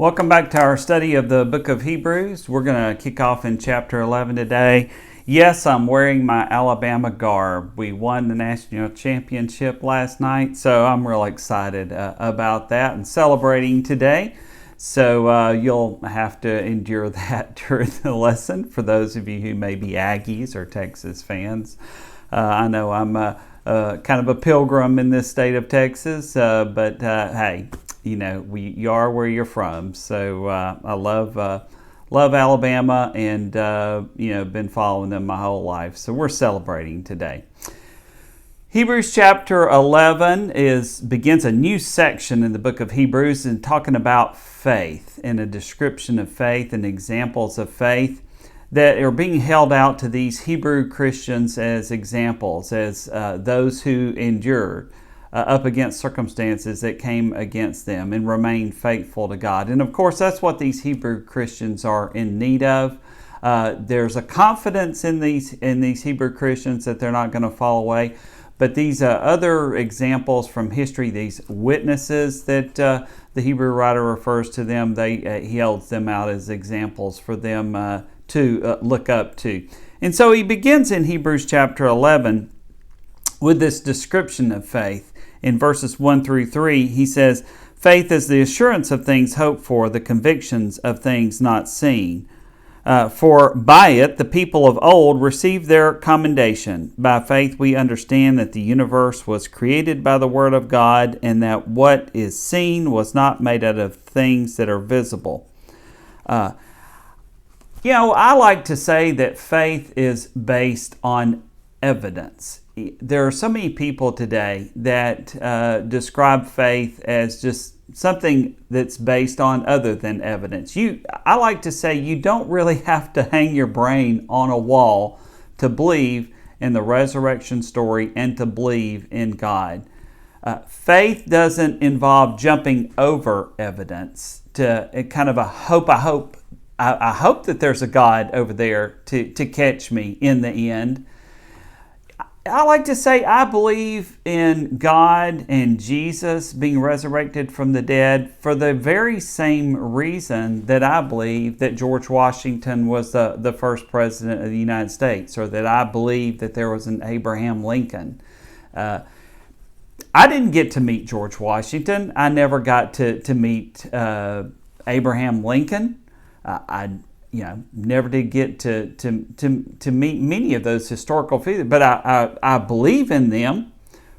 Welcome back to our study of the book of Hebrews. We're going to kick off in chapter 11 today. Yes, I'm wearing my Alabama garb. We won the national championship last night, so I'm real excited about that and celebrating today. So you'll have to endure that during the lesson for those of you who may be Aggies or Texas fans. I know I'm kind of a pilgrim in this state of Texas, but hey, you know, you are where you're from. So I love Alabama, and been following them my whole life. So we're celebrating today. Hebrews chapter 11 begins a new section in the book of Hebrews and talking about faith and a description of faith and examples of faith that are being held out to these Hebrew Christians as examples, as those who endured up against circumstances that came against them and remained faithful to God. And of course, that's what these Hebrew Christians are in need of. There's a confidence in these Hebrew Christians that they're not going to fall away. But these other examples from history, these witnesses that the Hebrew writer refers to them, he holds them out as examples for them to look up to. And so he begins in Hebrews chapter 11 with this description of faith. In verses 1 through 3, he says, "Faith is the assurance of things hoped for, the convictions of things not seen. For by it the people of old received their commendation. By faith we understand that the universe was created by the word of God, and that what is seen was not made out of things that are visible." I like to say that faith is based on evidence. There are so many people today that describe faith as just something that's based on other than evidence. I like to say you don't really have to hang your brain on a wall to believe in the resurrection story and to believe in God. Faith doesn't involve jumping over evidence to kind of I hope that there's a God over there to catch me in the end. I like to say I believe in God and Jesus being resurrected from the dead for the very same reason that I believe that George Washington was the first president of the United States, or that I believe that there was an Abraham Lincoln. I didn't get to meet George Washington. I never got to meet Abraham Lincoln. I never did get to meet many of those historical figures, but I believe in them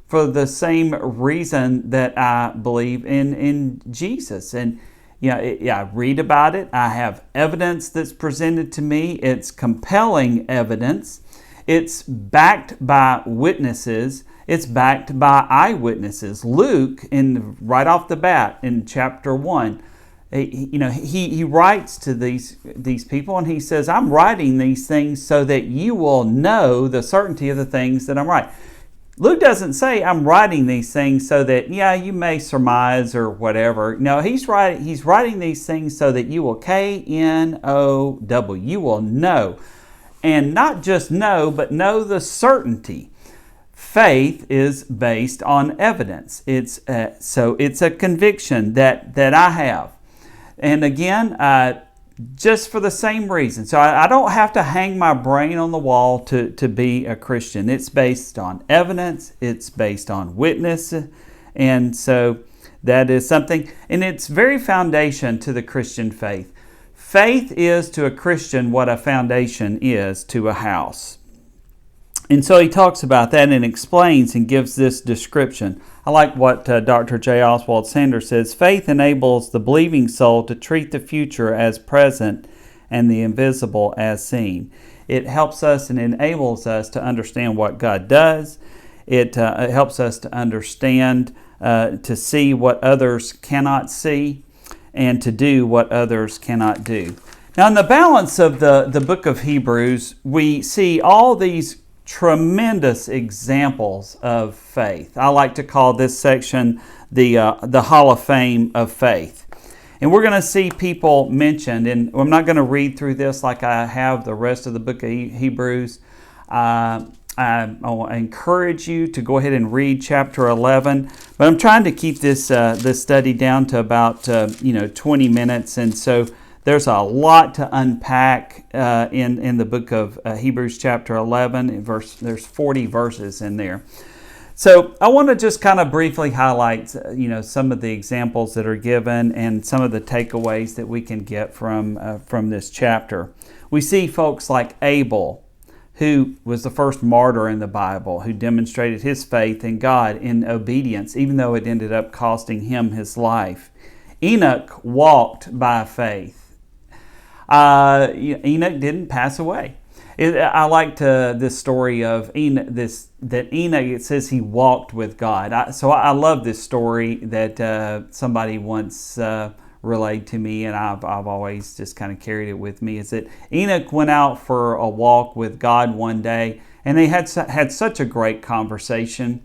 for the same reason that I believe in Jesus. And I read about it. I have evidence that's presented to me. It's compelling evidence. It's backed by witnesses. It's backed by eyewitnesses. Luke, right off the bat in chapter 1, he writes to these people, and he says, "I'm writing these things so that you will know the certainty of the things that I'm writing." Luke doesn't say, "I'm writing these things so that you may surmise or whatever." No, he's writing these things so that you will KNOW. You will know, and not just know, but know the certainty. Faith is based on evidence. It's a conviction that I have. And again, just for the same reason. So I don't have to hang my brain on the wall to be a Christian. It's based on evidence. It's based on witness. And so that is something. And it's very foundation to the Christian faith. Faith is to a Christian what a foundation is to a house. And so he talks about that and explains and gives this description. I like what Dr. J. Oswald Sanders says. Faith enables the believing soul to treat the future as present and the invisible as seen. It helps us and enables us to understand what God does. It helps us to understand, to see what others cannot see, and to do what others cannot do. Now, in the balance of the book of Hebrews, we see all these tremendous examples of faith. I like to call this section the Hall of Fame of faith. And we're going to see people mentioned, and I'm not going to read through this like I have the rest of the book of Hebrews. I'll encourage you to go ahead and read chapter 11. But I'm trying to keep this study down to about 20 minutes, and so there's a lot to unpack in the book of Hebrews chapter 11. There's 40 verses in there. So I want to just kind of briefly highlight some of the examples that are given and some of the takeaways that we can get from this chapter. We see folks like Abel, who was the first martyr in the Bible, who demonstrated his faith in God in obedience, even though it ended up costing him his life. Enoch walked by faith. Enoch didn't pass away. I liked this story of Enoch, that Enoch, it says he walked with God. So I love this story that somebody once relayed to me, and I've always just kind of carried it with me, is that Enoch went out for a walk with God one day, and they had such a great conversation.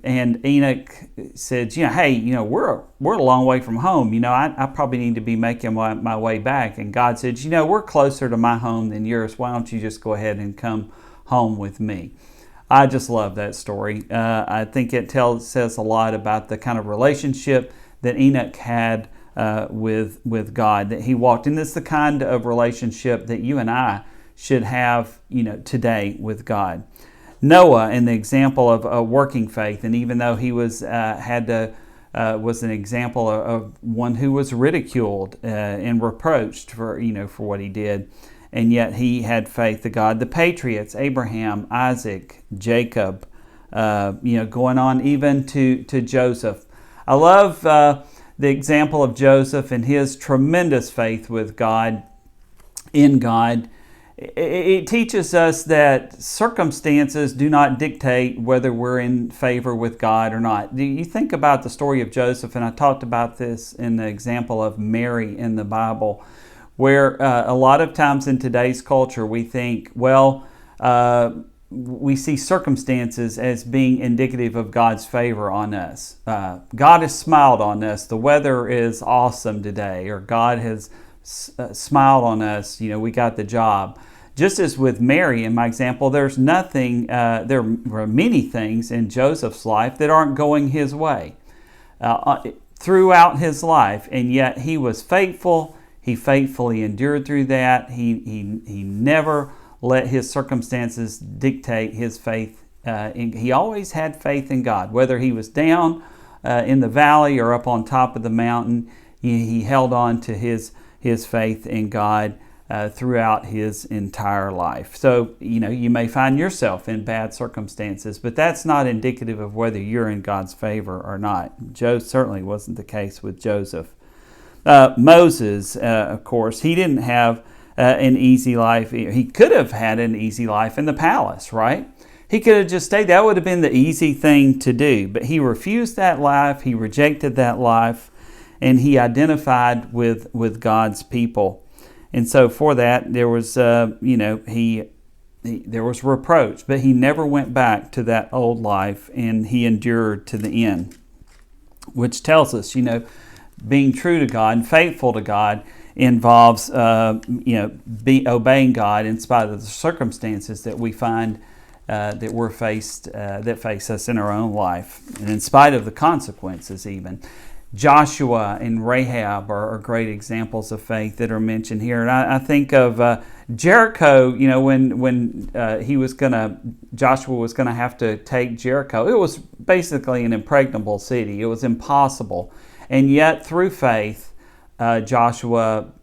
And Enoch said, hey, we're a long way from home. I probably need to be making my way back. And God said, we're closer to my home than yours. Why don't you just go ahead and come home with me? I just love that story. I think it says a lot about the kind of relationship that Enoch had with God, that he walked in. This is the kind of relationship that you and I should have, today with God. Noah, in the example of a working faith, and even though he was was an example of one who was ridiculed and reproached for what he did, and yet he had faith to God. The patriots, Abraham, Isaac, Jacob, going on even to Joseph. I love the example of Joseph and his tremendous faith with God, in God. It teaches us that circumstances do not dictate whether we're in favor with God or not. You think about the story of Joseph, and I talked about this in the example of Mary in the Bible, where a lot of times in today's culture we think, we see circumstances as being indicative of God's favor on us. God has smiled on us. The weather is awesome today, or God has smiled on us. We got the job. Just as with Mary in my example, there's nothing. There were many things in Joseph's life that aren't going his way throughout his life, and yet he was faithful. He faithfully endured through that. He never let his circumstances dictate his faith. He always had faith in God, whether he was down in the valley or up on top of the mountain. He held on to his faith in God throughout his entire life. So, you may find yourself in bad circumstances, but that's not indicative of whether you're in God's favor or not. Certainly wasn't the case with Joseph. Moses, of course, he didn't have an easy life. He could have had an easy life in the palace, right? He could have just stayed. That would have been the easy thing to do. But he refused that life. He rejected that life, and he identified with God's people. And so for that, there was, there was reproach, but he never went back to that old life, and he endured to the end, which tells us, being true to God and faithful to God involves, obeying God in spite of the circumstances that we find that we're faced, that face us in our own life, and in spite of the consequences even. Joshua and Rahab are great examples of faith that are mentioned here. And I think of Jericho, when Joshua was going to have to take Jericho. It was basically an impregnable city. It was impossible. And yet through faith, Joshua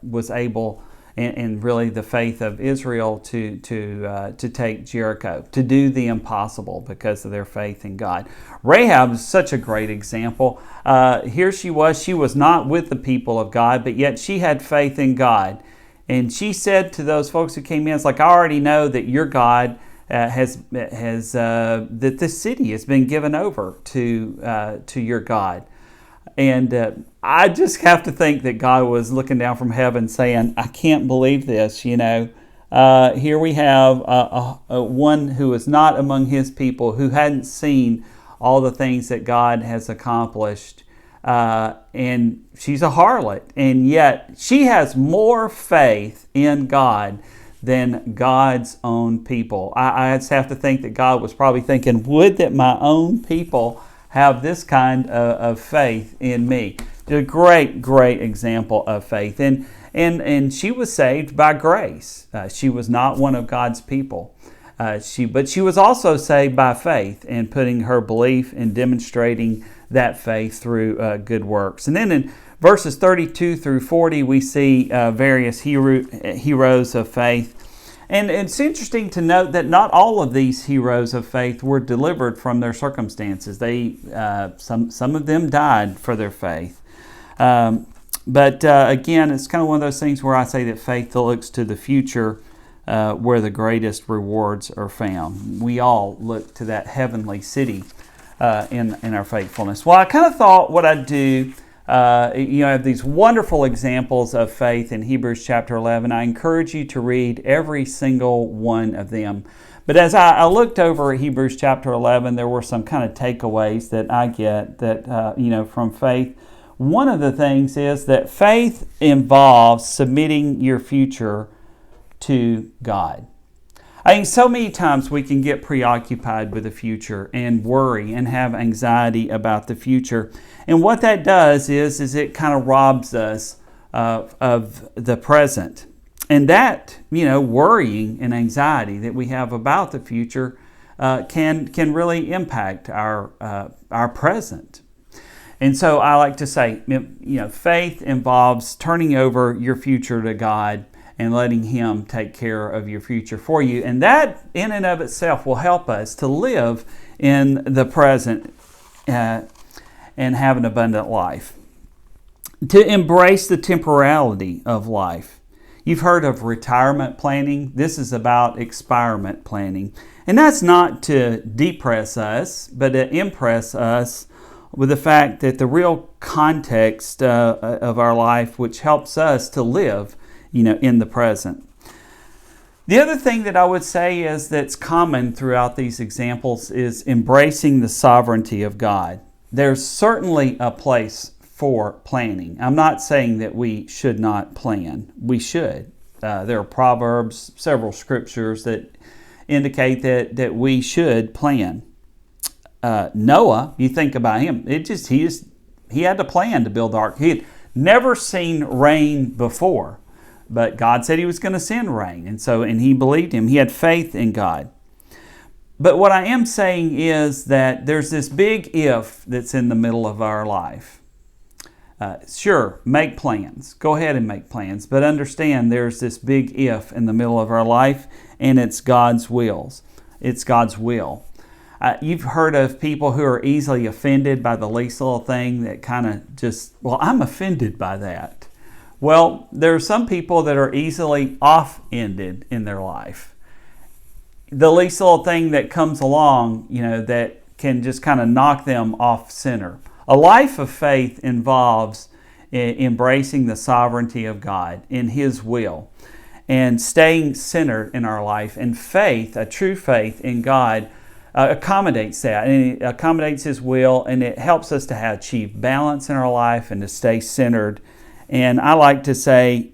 was able, and really the faith of Israel, to take Jericho, to do the impossible because of their faith in God. Rahab is such a great example. Here she was not with the people of God, but yet she had faith in God. And she said to those folks who came in, it's like, I already know that your God that this city has been given over to your God. And I just have to think that God was looking down from heaven saying, I can't believe this, Here we have one who is not among his people, who hadn't seen all the things that God has accomplished. And she's a harlot. And yet she has more faith in God than God's own people. I just have to think that God was probably thinking, would that my own people have this kind of faith in me. A great, great example of faith. And she was saved by grace. She was not one of God's people. But she was also saved by faith and putting her belief and demonstrating that faith through good works. And then in verses 32 through 40, we see various heroes of faith. And it's interesting to note that not all of these heroes of faith were delivered from their circumstances. Some of them died for their faith. But again, it's kind of one of those things where I say that faith looks to the future where the greatest rewards are found. We all look to that heavenly city in our faithfulness. Well, I kind of thought what I'd do, I have these wonderful examples of faith in Hebrews chapter 11. I encourage you to read every single one of them. But as I looked over Hebrews chapter 11, there were some kind of takeaways that I get that, from faith. One of the things is that faith involves submitting your future to God. I think so many times we can get preoccupied with the future and worry and have anxiety about the future. And what that does is it kind of robs us of the present. And that, worrying and anxiety that we have about the future can really impact our present. And so I like to say, faith involves turning over your future to God and letting Him take care of your future for you. And that in and of itself will help us to live in the present and have an abundant life. To embrace the temporality of life. You've heard of retirement planning. This is about experiment planning. And that's not to depress us, but to impress us with the fact that the real context of our life, which helps us to live in the present. The other thing that I would say is that's common throughout these examples is embracing the sovereignty of God. There's certainly a place for planning. I'm not saying that we should not plan. We should. There are proverbs, several scriptures that indicate that we should plan. Noah, you think about him, he had to plan to build the ark. He had never seen rain before. But God said He was going to send rain, and he believed Him. He had faith in God. But what I am saying is that there's this big if that's in the middle of our life. Sure, make plans. Go ahead and make plans. But understand there's this big if in the middle of our life, and it's God's wills. It's God's will. You've heard of people who are easily offended by the least little thing that kind of I'm offended by that. Well, there are some people that are easily off-ended in their life. The least little thing that comes along, that can just kind of knock them off center. A life of faith involves embracing the sovereignty of God in His will and staying centered in our life. And faith, a true faith in God, accommodates that, and it accommodates His will, and it helps us to achieve balance in our life and to stay centered. And I like to say,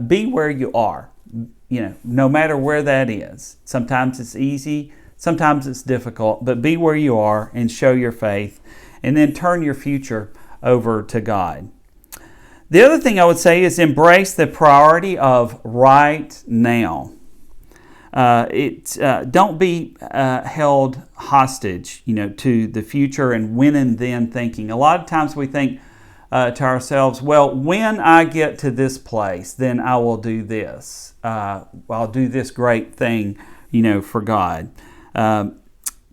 be where you are, no matter where that is. Sometimes it's easy, sometimes it's difficult, but be where you are and show your faith, and then turn your future over to God. The other thing I would say is embrace the priority of right now. Don't be held hostage, to the future and when and then thinking. A lot of times we think, to ourselves, well, when I get to this place, then I will do this. I'll do this great thing, for God.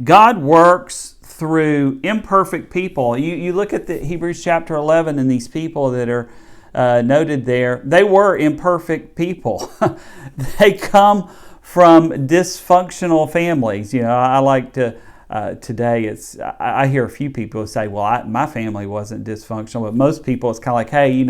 God works through imperfect people. You look at the Hebrews chapter 11 and these people that are noted there. They were imperfect people. They come from dysfunctional families. I like to... today, I hear a few people say, well, my family wasn't dysfunctional, but most people, it's kind of like, hey,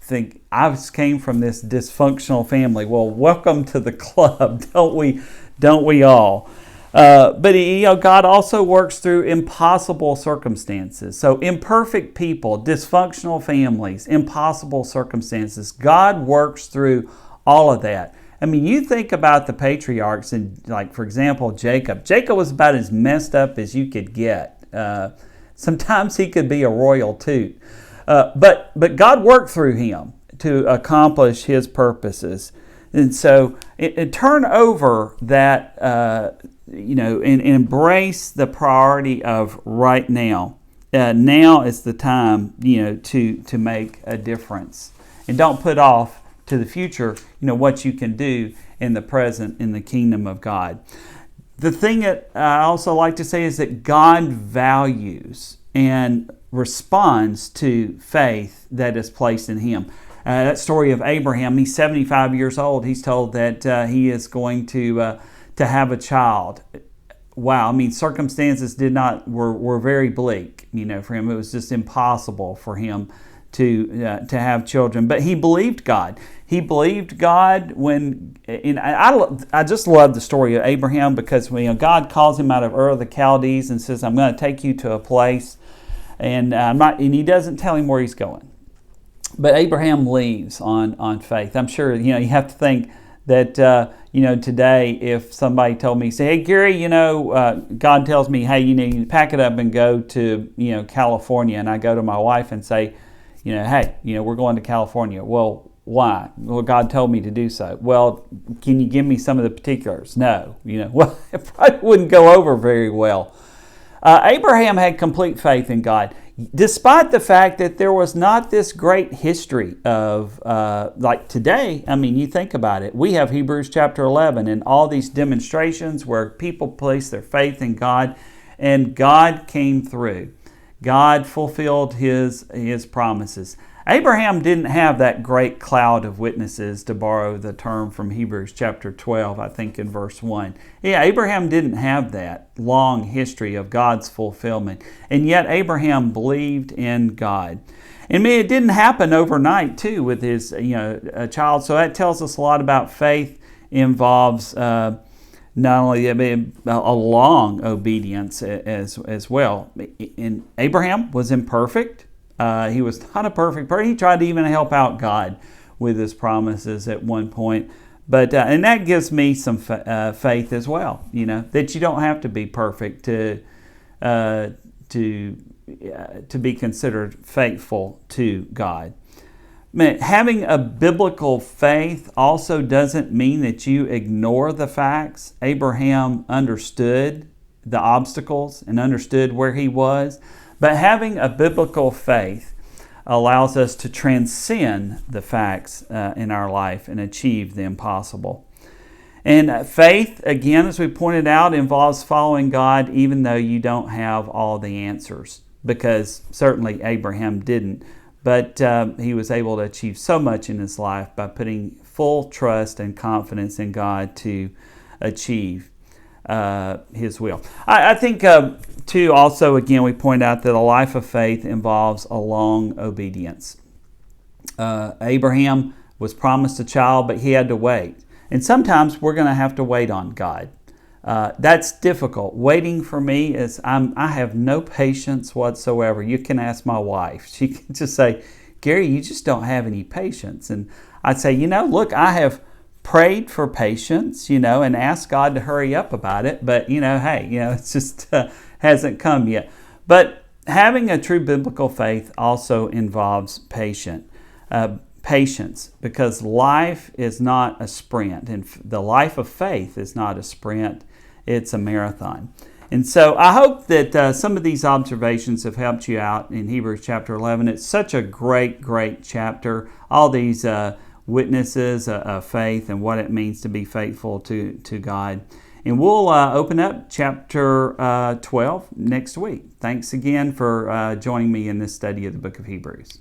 think I came from this dysfunctional family. Well, welcome to the club, don't we all? But God also works through impossible circumstances. So imperfect people, dysfunctional families, impossible circumstances. God works through all of that. I mean, you think about the patriarchs, and like, for example, Jacob. Jacob was about as messed up as you could get. Sometimes he could be a royal toot. But God worked through him to accomplish his purposes. And so turn over that, and embrace the priority of right now. Now is the time, to make a difference. And don't put off to the future, what you can do in the present in the kingdom of God. The thing that I also like to say is that God values and responds to faith that is placed in him. That story of Abraham, he's 75 years old. He's told that he is going to have a child. Wow, I mean, circumstances were very bleak, for him. It was just impossible for him to have children. But he believed God. He believed God when, and I just love the story of Abraham, because when God calls him out of Ur of the Chaldees and says, "I'm going to take you to a place," and he doesn't tell him where he's going. But Abraham leaves on faith. I'm sure, you have to think that, today if somebody told me, say, "Hey, Gary, God tells me, hey, you need to pack it up and go to, California," and I go to my wife and say, "Hey, we're going to California." Well, why? Well, God told me to do so. Well, can you give me some of the particulars? No. Well, it probably wouldn't go over very well. Abraham had complete faith in God, despite the fact that there was not this great history of, like today. I mean, you think about it. We have Hebrews chapter 11 and all these demonstrations where people place their faith in God, and God came through. God fulfilled his promises. Abraham didn't have that great cloud of witnesses, to borrow the term from Hebrews chapter 12, I think in verse 1. Yeah, Abraham didn't have that long history of God's fulfillment. And yet Abraham believed in God. And it didn't happen overnight, too, with his a child. So that tells us a lot about faith. Involves not only a long obedience as well. And Abraham was imperfect. He was not a perfect person. He tried to even help out God with his promises at one point. But and that gives me some faith as well, that you don't have to be perfect to be considered faithful to God. Having a biblical faith also doesn't mean that you ignore the facts. Abraham understood the obstacles and understood where he was. But having a biblical faith allows us to transcend the facts in our life and achieve the impossible. And faith, again, as we pointed out, involves following God even though you don't have all the answers, because certainly Abraham didn't. But he was able to achieve so much in his life by putting full trust and confidence in God to achieve his will. I think, too, also, again, we point out that a life of faith involves a long obedience. Abraham was promised a child, but he had to wait. And sometimes we're going to have to wait on God. That's difficult. Waiting for me is, I have no patience whatsoever. You can ask my wife. She can just say, "Gary, you just don't have any patience." And I'd say, look, I have prayed for patience, and asked God to hurry up about it. But, hey, it's just hasn't come yet. But having a true biblical faith also involves patience, because life is not a sprint. And the life of faith is not a sprint. It's a marathon. And so I hope that some of these observations have helped you out in Hebrews chapter 11. It's such a great, great chapter. All these witnesses of faith and what it means to be faithful to God. And we'll open up chapter 12 next week. Thanks again for joining me in this study of the book of Hebrews.